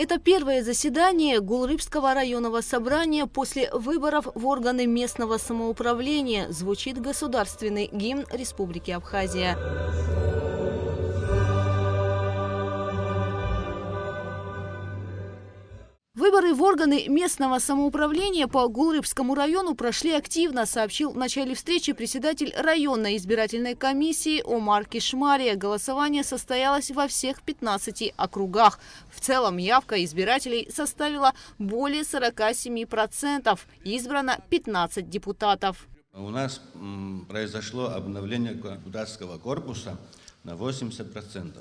Это первое заседание Гулрыбского районного собрания после выборов в органы местного самоуправления. Звучит государственный гимн Республики Абхазия. Выборы в органы местного самоуправления по Гулрыбскому району прошли активно, сообщил в начале встречи председатель районной избирательной комиссии Омар Кишмария. Голосование состоялось во всех 15 округах. В целом явка избирателей составила более 47%. Избрано 15 депутатов. У нас произошло обновление депутатского корпуса на 80%.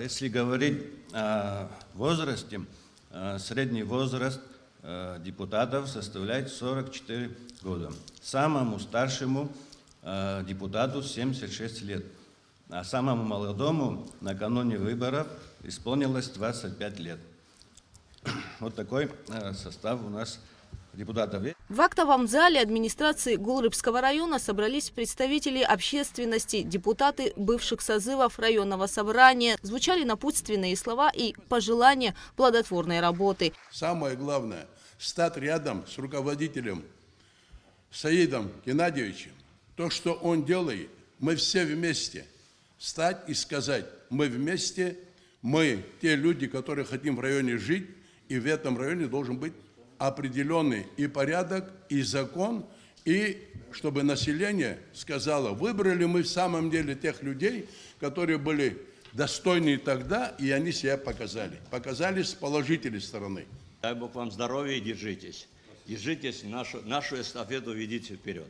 Если говорить о возрасте, средний возраст депутатов составляет 44 года. Самому старшему депутату 76 лет, а самому молодому накануне выборов исполнилось 25 лет. Вот такой состав у нас депутатов. В актовом зале администрации Гулрыбского района собрались представители общественности, депутаты бывших созывов районного собрания. Звучали напутственные слова и пожелания плодотворной работы. Самое главное – стать рядом с руководителем Саидом Геннадьевичем. То, что он делает, мы все вместе. Стать и сказать: мы вместе, мы те люди, которые хотим в районе жить, и в этом районе должен быть определенный и порядок, и закон, и чтобы население сказало: выбрали мы в самом деле тех людей, которые были достойны тогда, и они себя показали. Показали с положительной стороны. Дай Бог вам здоровья и держитесь. Держитесь, нашу эстафету ведите вперед.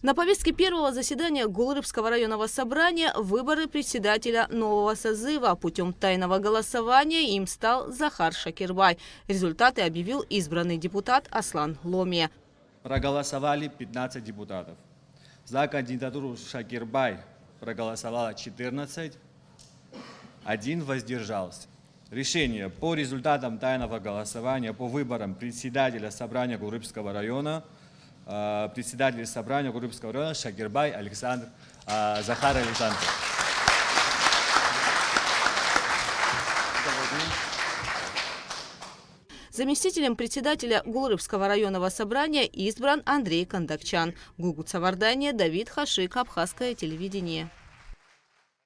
На повестке первого заседания Гулрыбского районного собрания выборы председателя нового созыва. Путем тайного голосования им стал Захар Шакирбай. Результаты объявил избранный депутат Аслан Ломия. Проголосовали 15 депутатов. За кандидатуру Шакирбай проголосовало 14, 1 воздержался. Решение по результатам тайного голосования по выборам председателя собрания Гулрыбского района председатель собрания Гулрыбского района Шакирбай Александр Захар Александрович. Заместителем председателя Гулрыбского районного собрания избран Андрей Кондакчан. Гугут Савардания, Давид Хашик, Абхазское телевидение.